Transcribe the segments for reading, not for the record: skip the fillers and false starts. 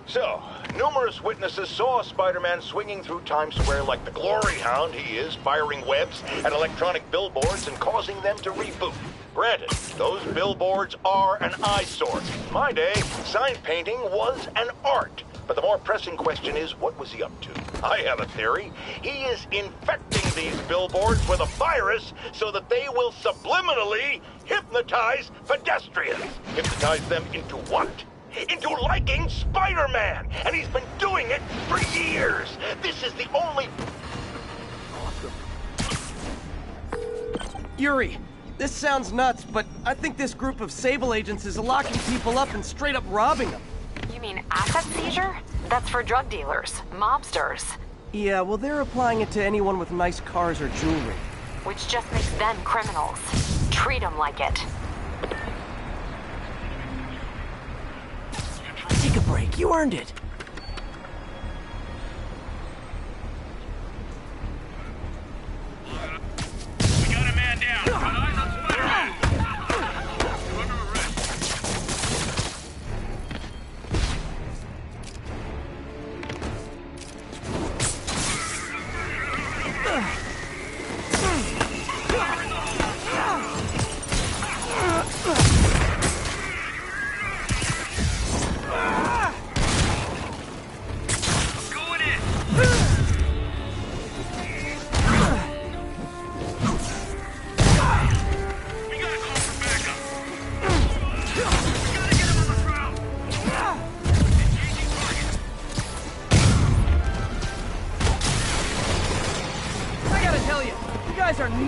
So, numerous witnesses saw Spider-Man swinging through Times Square like the glory hound he is, firing webs at electronic billboards and causing them to reboot. Granted, those billboards are an eyesore. In my day, sign painting was an art. But the more pressing question is, what was he up to? I have a theory. He is infecting these billboards with a virus so that they will subliminally hypnotize pedestrians. Hypnotize them into what? Into liking Spider-Man! And he's been doing it for years! This is the only... Yuri, this sounds nuts, but I think this group of Sable agents is locking people up and straight up robbing them. You mean asset seizure? That's for drug dealers, mobsters. Yeah, well, they're applying it to anyone with nice cars or jewelry. Which just makes them criminals. Treat them like it. Take a break. You earned it. We got a man down. Got eyes on Spider-Man. You're under arrest.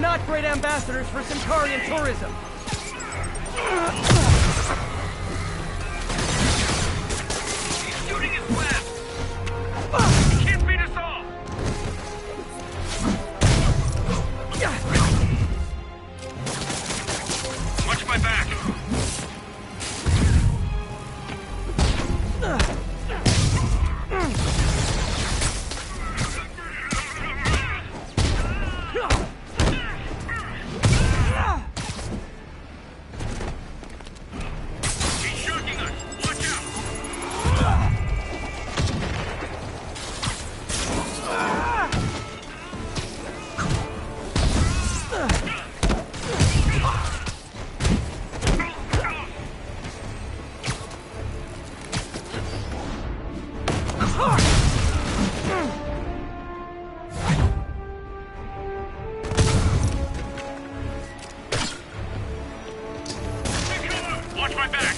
Not great ambassadors for Centaurian tourism. He's shooting his web. He can't beat us all. Watch my back. Watch my back!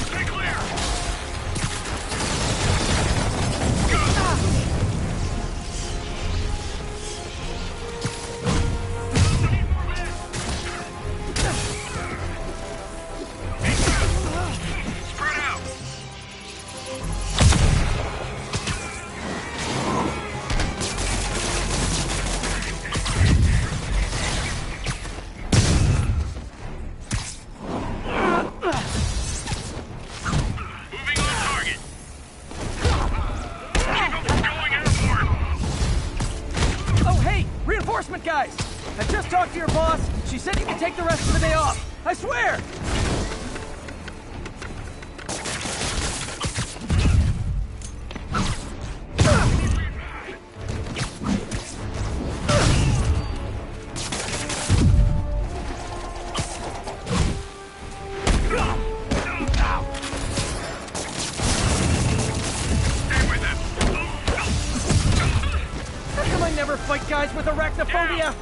Stay clear! Spread out! Guys, I just talked to your boss. She said you can take the rest of the day off. I swear! Fight guys with arachnophobia!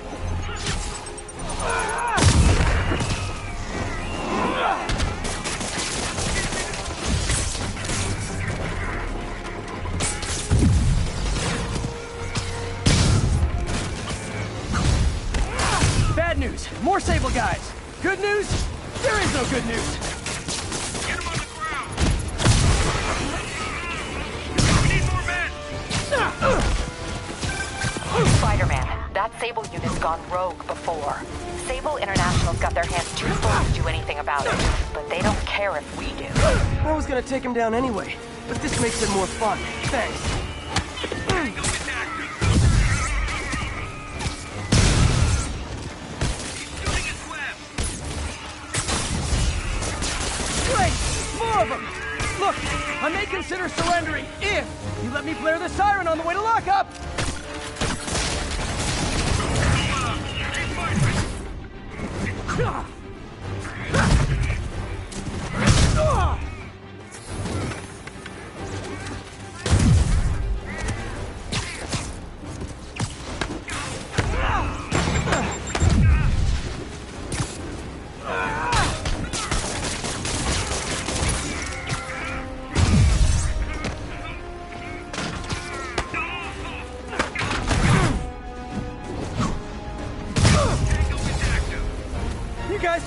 Bad news. More Sable guys. Good news? There is no good news. Get him on the ground! We need more men! Spider-Man, that Sable unit's gone rogue before. Sable International's got their hands too full to do anything about it, but they don't care if we do. I was gonna take him down anyway, but this makes it more fun. Thanks. He's shooting his web! of them! Look, I may consider surrendering if you let me blare the siren on the way to lockup!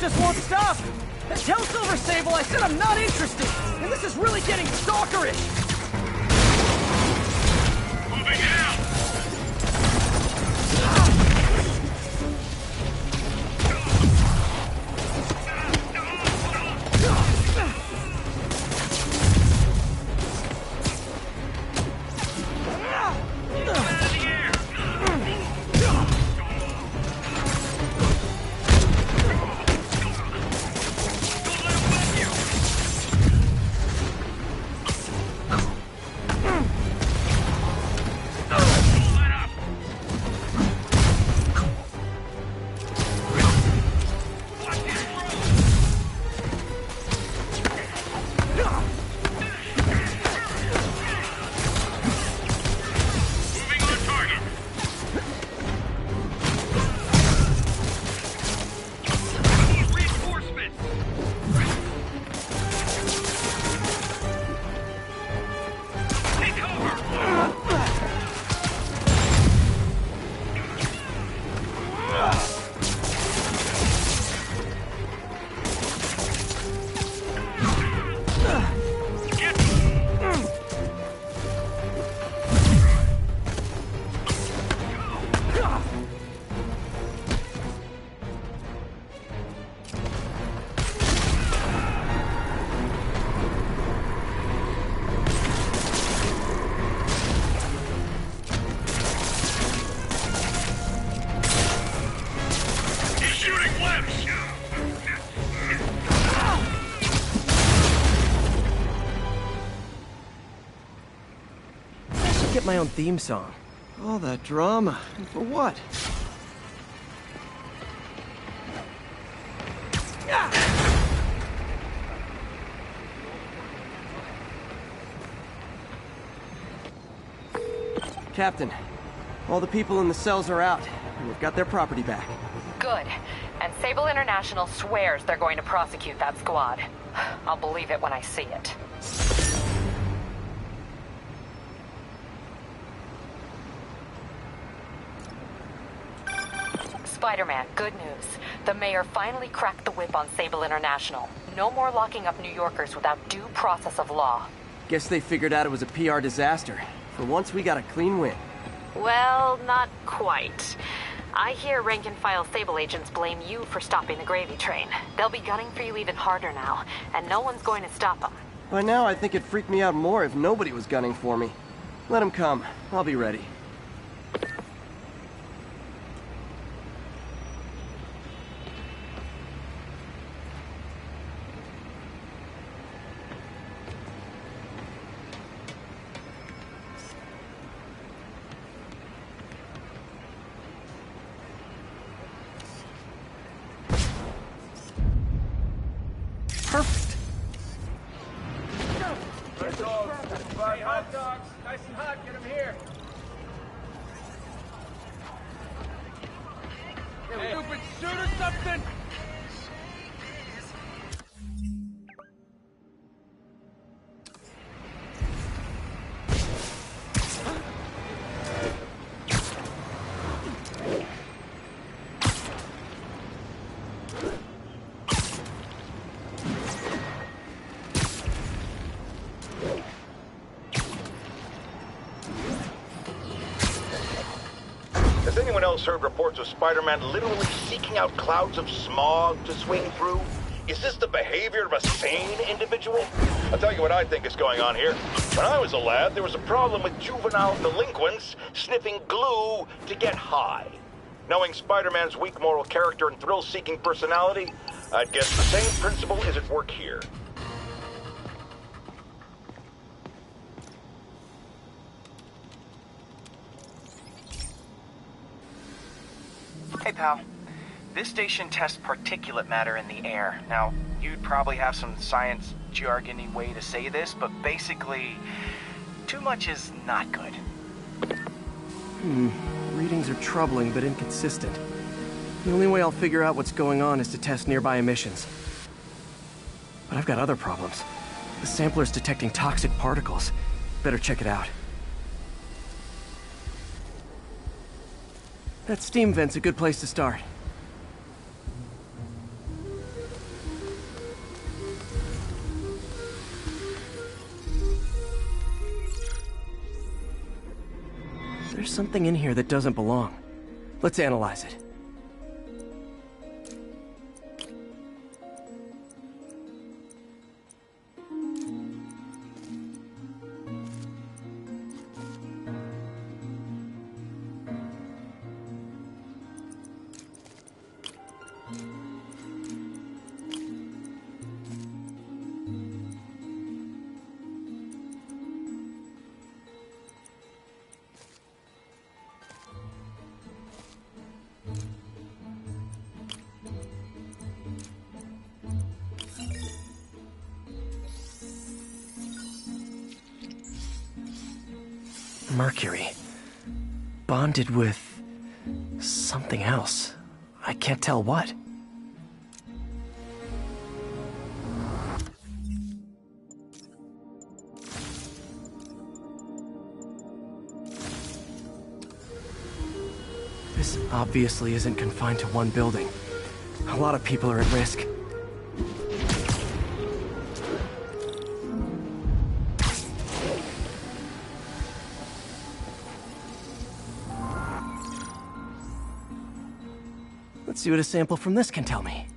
Just won't stop! Tell Silver Sable I said I'm not interested! And this is really getting stalkerish! Moving out! Get my own theme song. All that drama. And for what? Captain, all the people in the cells are out, and we've got their property back. Good. And Sable International swears they're going to prosecute that squad. I'll believe it when I see it. Spider-Man, good news. The mayor finally cracked the whip on Sable International. No more locking up New Yorkers without due process of law. Guess they figured out it was a PR disaster. For once, we got a clean win. Well, not quite. I hear rank-and-file Sable agents blame you for stopping the gravy train. They'll be gunning for you even harder now, and no one's going to stop them. By now, I think it'd freak me out more if nobody was gunning for me. Let them come. I'll be ready. Perfect. Hey, hot dogs. Nice and hot. Get them here. Hey, stupid, shoot or something. Has anyone else heard reports of Spider-Man literally seeking out clouds of smog to swing through? Is this the behavior of a sane individual? I'll tell you what I think is going on here. When I was a lad, there was a problem with juvenile delinquents sniffing glue to get high. Knowing Spider-Man's weak moral character and thrill-seeking personality, I'd guess the same principle is at work here. pal. This station tests particulate matter in the air. Now, you'd probably have some science jargony way to say this, but basically, too much is not good. Readings are troubling but inconsistent. The only way I'll figure out what's going on is to test nearby emissions. But I've got other problems. The sampler's detecting toxic particles. Better check it out. That steam vent's a good place to start. There's something in here that doesn't belong. Let's analyze it. Mercury. Bonded with something else. I can't tell what. This obviously isn't confined to one building. A lot of people are at risk. Let's see what a sample from this can tell me.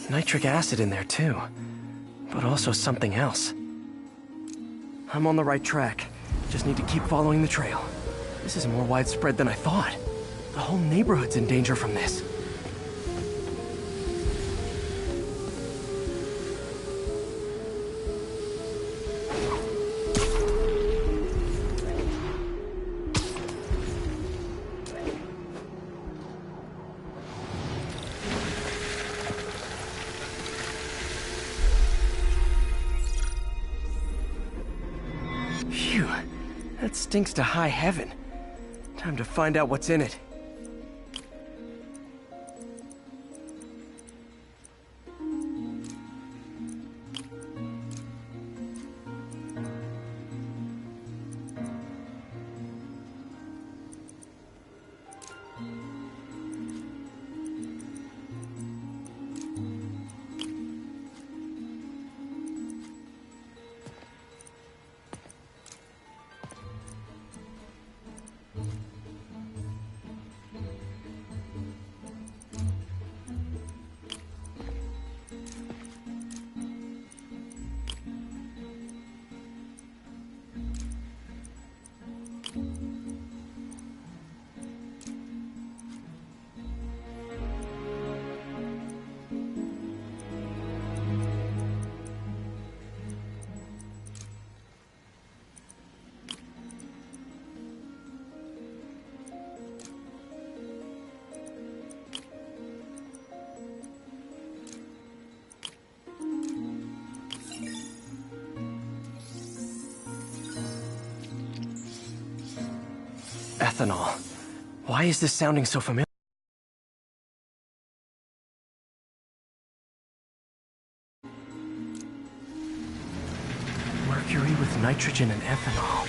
Nitric acid in there too, but also something else. I'm on the right track. Just need to keep following the trail. This is more widespread than I thought. The whole neighborhood's in danger from this. Phew, that stinks to high heaven. Time to find out what's in it. Ethanol. Why is this sounding so familiar? Mercury with nitrogen and ethanol.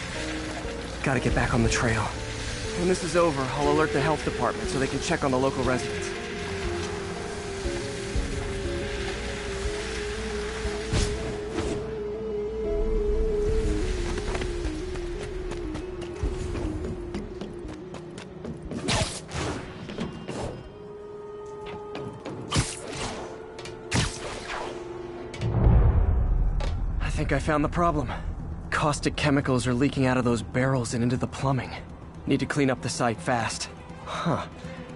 Gotta get back on the trail. When this is over, I'll alert the health department so they can check on the local residents. like I found the problem. Caustic chemicals are leaking out of those barrels and into the plumbing. Need to clean up the site fast. Huh.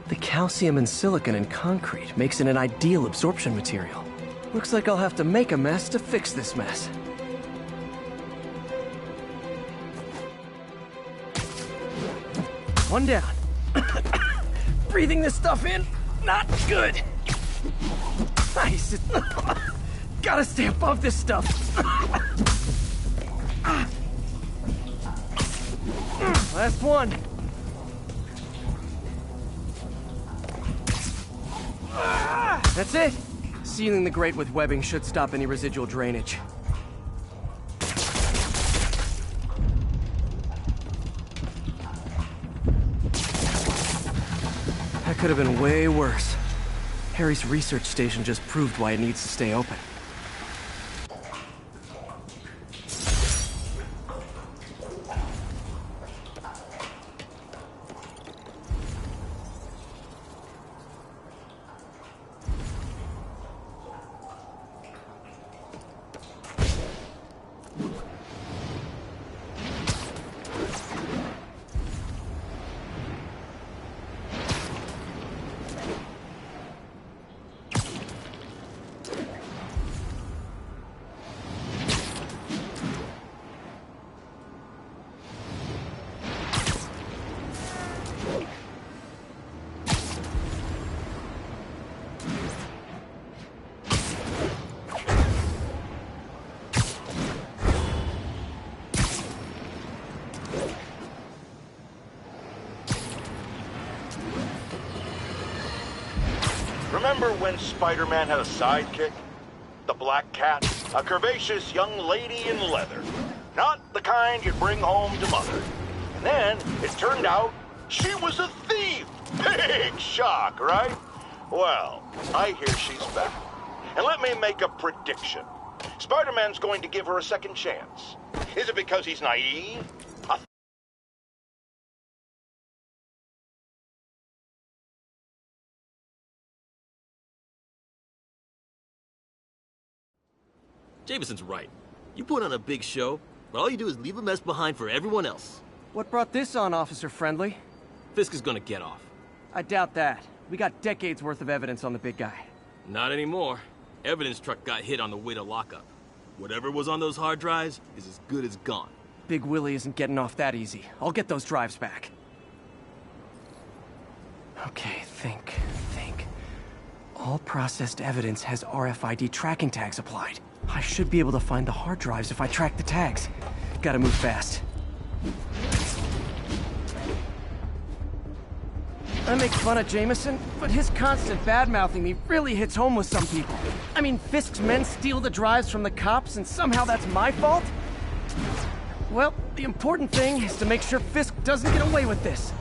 The calcium and silicon in concrete makes it an ideal absorption material. Looks like I'll have to make a mess to fix this mess. One down. Breathing this stuff in, not good. Nice. Gotta stay above this stuff. Last one. That's it. Sealing the grate with webbing should stop any residual drainage. That could have been way worse. Harry's research station just proved why it needs to stay open. Remember when Spider-Man had a sidekick? The Black Cat? A curvaceous young lady in leather. Not the kind you'd bring home to mother. And then, it turned out, she was a thief! Big shock, right? Well, I hear she's back. And let me make a prediction. Spider-Man's going to give her a second chance. Is it because he's naive? Jameson's right. You put on a big show, but all you do is leave a mess behind for everyone else. What brought this on, Officer Friendly? Fisk is gonna get off. I doubt that. We got decades worth of evidence on the big guy. Not anymore. Evidence truck got hit on the way to lockup. Whatever was on those hard drives is as good as gone. Big Willie isn't getting off that easy. I'll get those drives back. Okay, think. All processed evidence has RFID tracking tags applied. I should be able to find the hard drives if I track the tags. Gotta move fast. I make fun of Jameson, but his constant bad-mouthing me really hits home with some people. I mean, Fisk's men steal the drives from the cops, and somehow that's my fault? Well, the important thing is to make sure Fisk doesn't get away with this.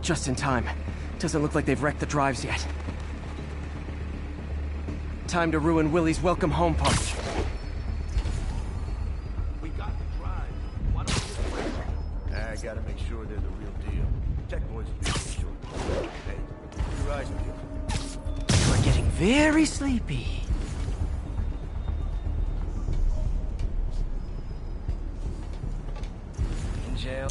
Just in time. Doesn't look like they've wrecked the drives yet. Time to ruin Willie's welcome home punch. We got the drive. Why don't we just... I gotta make sure they're the real deal. Tech boys will be sure. Hey, keep your eyes peeled. You're getting very sleepy. In jail.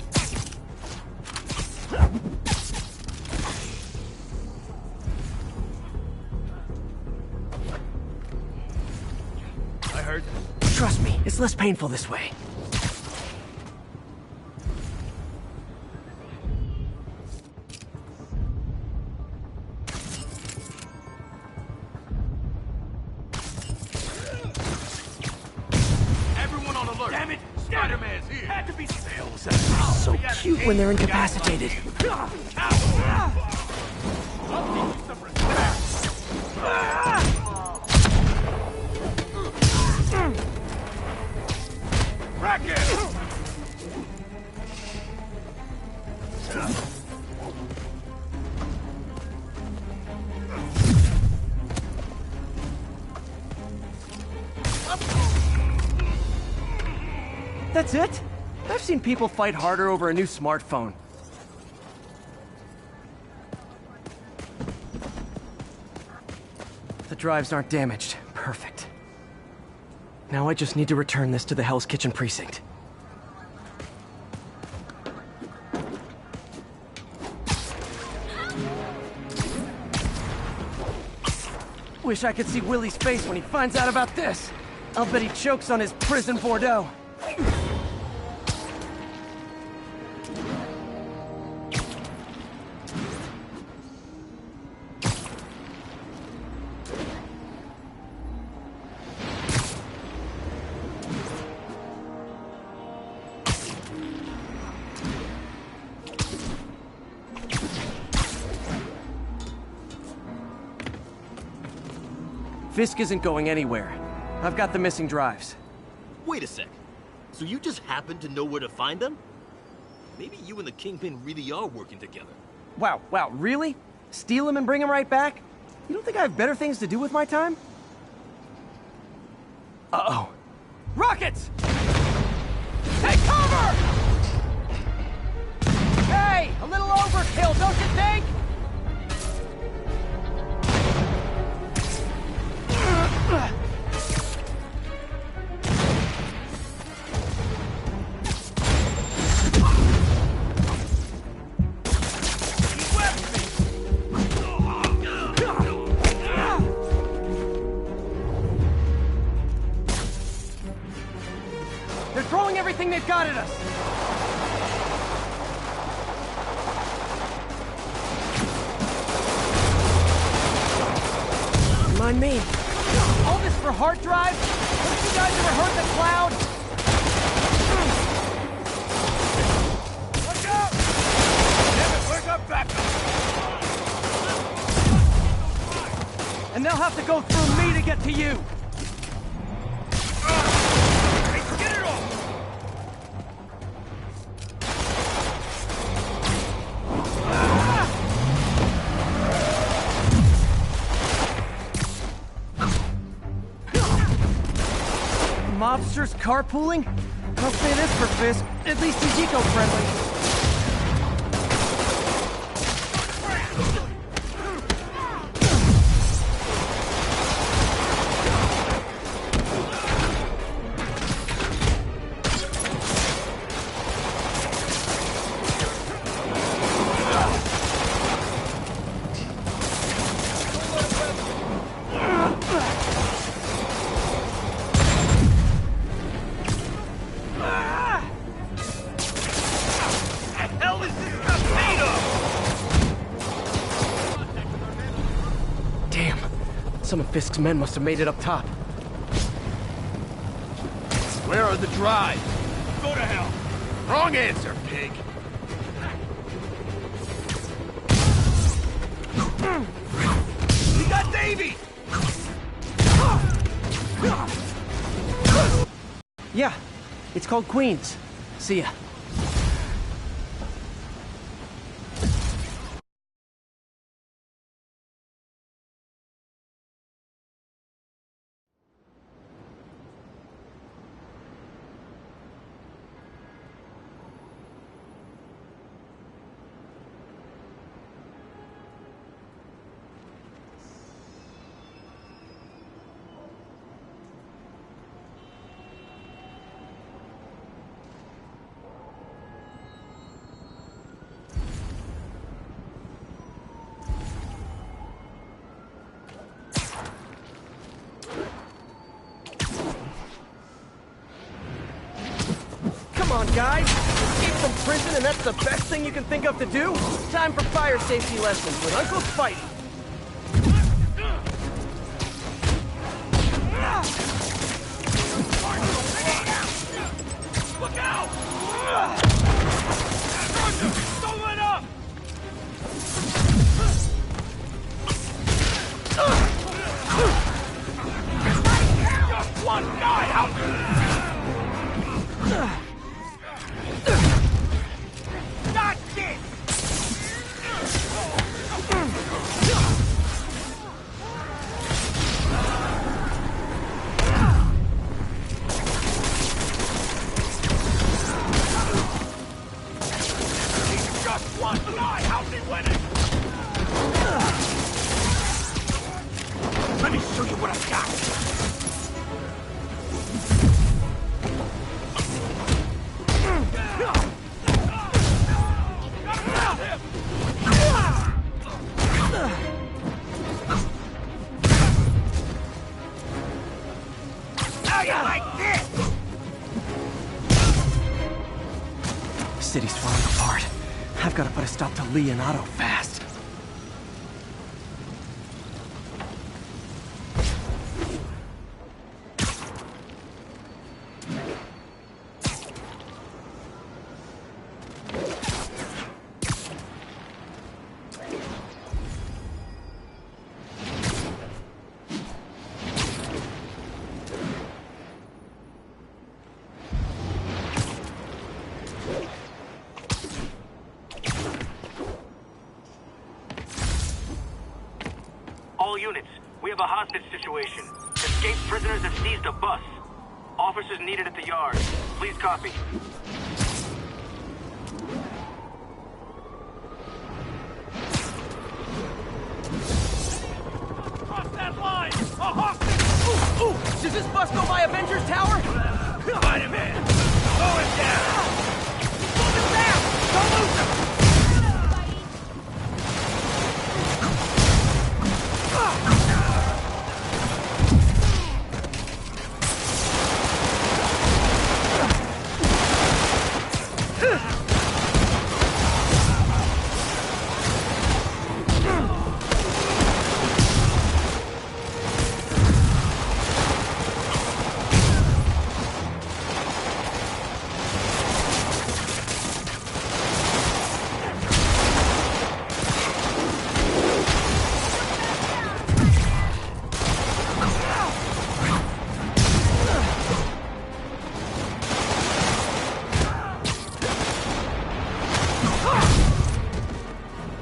I heard. Trust me, it's less painful this way. Everyone on alert! Damn it! Spider-Man's here! Had to be sales. So cute when they're incapacitated. That's it? I've seen people fight harder over a new smartphone. The drives aren't damaged. Perfect. Now I just need to return this to the Hell's Kitchen precinct. Wish I could see Willie's face when he finds out about this. I'll bet he chokes on his prison Bordeaux. Fisk isn't going anywhere. I've got the missing drives. Wait a sec. So you just happen to know where to find them? Maybe you and the Kingpin really are working together. Wow, really? Steal him and bring him right back? You don't think I have better things to do with my time? Uh-oh. Rockets! Take cover! Hey, a little overkill, don't you think? They're throwing everything they've got at us! Mind me. All this for hard drive? Haven't you guys ever heard the cloud? Watch out! Damn it, where's our backup? And they'll have to go through me to get to you! Hey, get it off! Mobsters carpooling? I'll say this for Fisk, at least he's eco-friendly. Some of Fisk's men must have made it up top. Where are the drives? Go to hell! Wrong answer, pig! We got Davey! Yeah, it's called Queens. See ya. Come on, guys! Escape from prison and that's the best thing you can think of to do? Time for fire safety lessons with Uncle Spidey! Look out! Don't let up! Just one guy out! That's it! How you like this? The city's falling apart. I've got to put a stop to Lee and Otto fast. All units, we have a hostage situation. Escaped prisoners have seized a bus. Officers needed at the yard. Please copy. Cross that line! A hostage! Ooh! Does this bus go by Avengers Tower? Spider-Man! Slow him down! Slow him down! Don't lose him!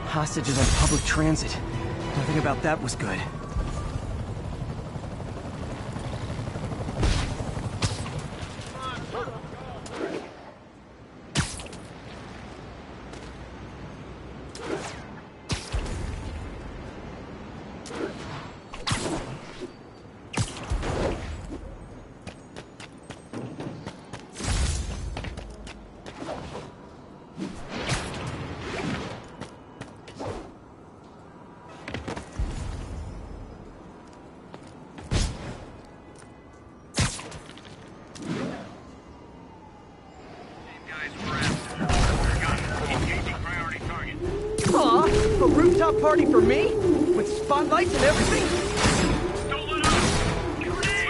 Hostages on public transit. Nothing about that was good. A rooftop party for me? With spotlights and everything? Don't let up! Grenade!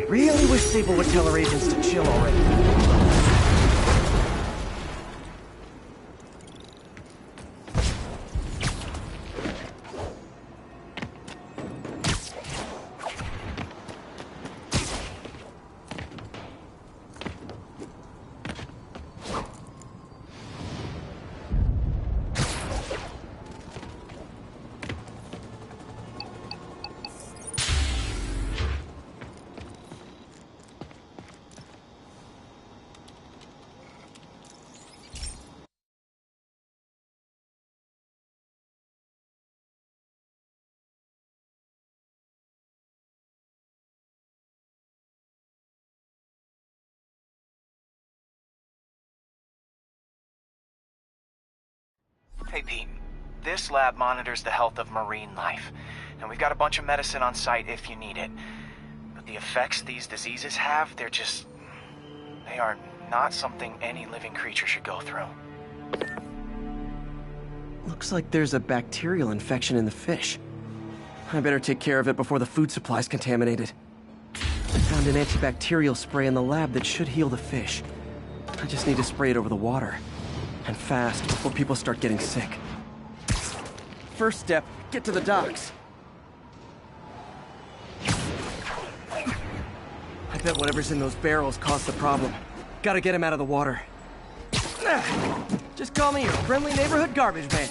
Really wish Sable would tell her agents to chill already. Hey, Pete. This lab monitors the health of marine life, and we've got a bunch of medicine on site if you need it. But the effects these diseases have, they are not something any living creature should go through. Looks like there's a bacterial infection in the fish. I better take care of it before the food supply's contaminated. I found an antibacterial spray in the lab that should heal the fish. I just need to spray it over the water. And fast, before people start getting sick. First step, get to the docks. I bet whatever's in those barrels caused the problem. Gotta get him out of the water. Just call me your friendly neighborhood garbage man.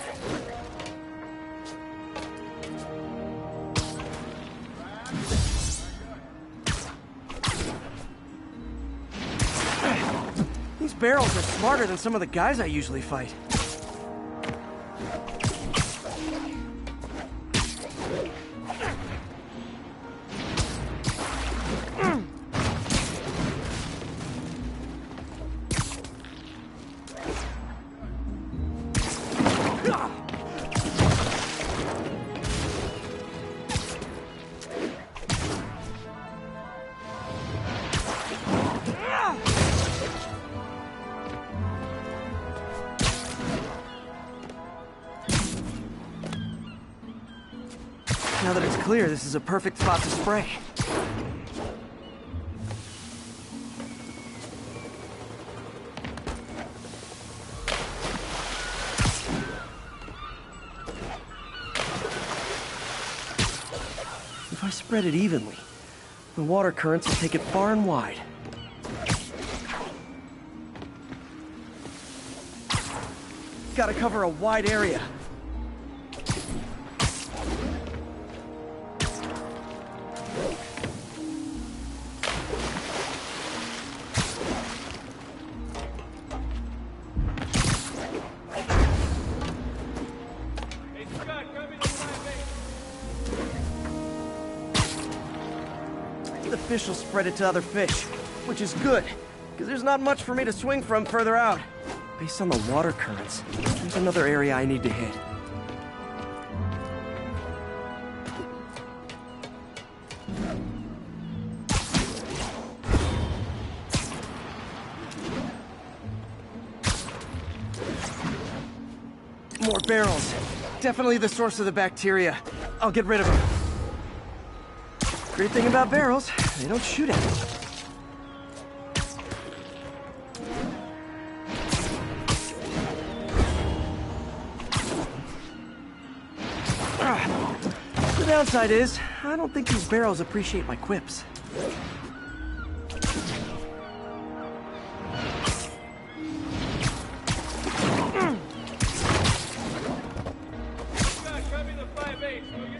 These barrels are smarter than some of the guys I usually fight. Now that it's clear, this is a perfect spot to spray. If I spread it evenly, the water currents will take it far and wide. Gotta cover a wide area. Hey, Scott, come in the fire base. The fish will spread it to other fish, which is good, because there's not much for me to swing from further out. Based on the water currents, there's another area I need to hit. More barrels. Definitely the source of the bacteria. I'll get rid of them. Great thing about barrels, they don't shoot at me. The downside is, I don't think these barrels appreciate my quips. Scott, come in the fire base, will you?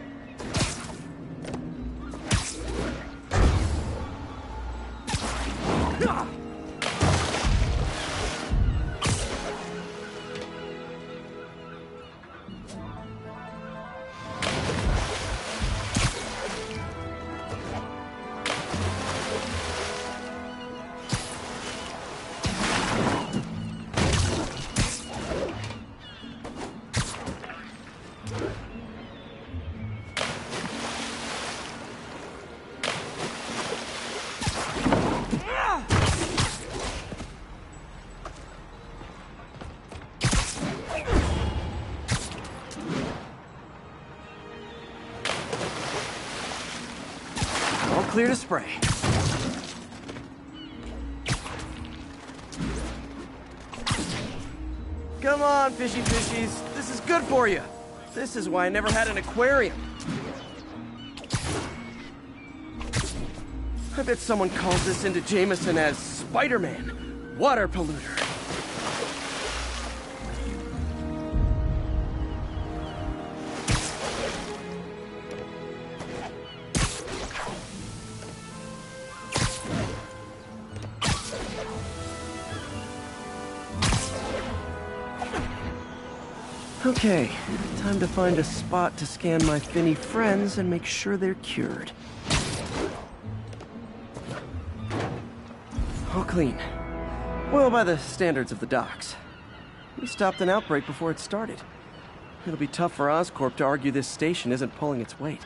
All clear to spray. Come on, fishy fishies. This is good for you. This is why I never had an aquarium. I bet someone calls this into Jameson as Spider-Man, water polluter. Okay, time to find a spot to scan my finny friends and make sure they're cured. All clean. Well, by the standards of the docks. We stopped an outbreak before it started. It'll be tough for Oscorp to argue this station isn't pulling its weight.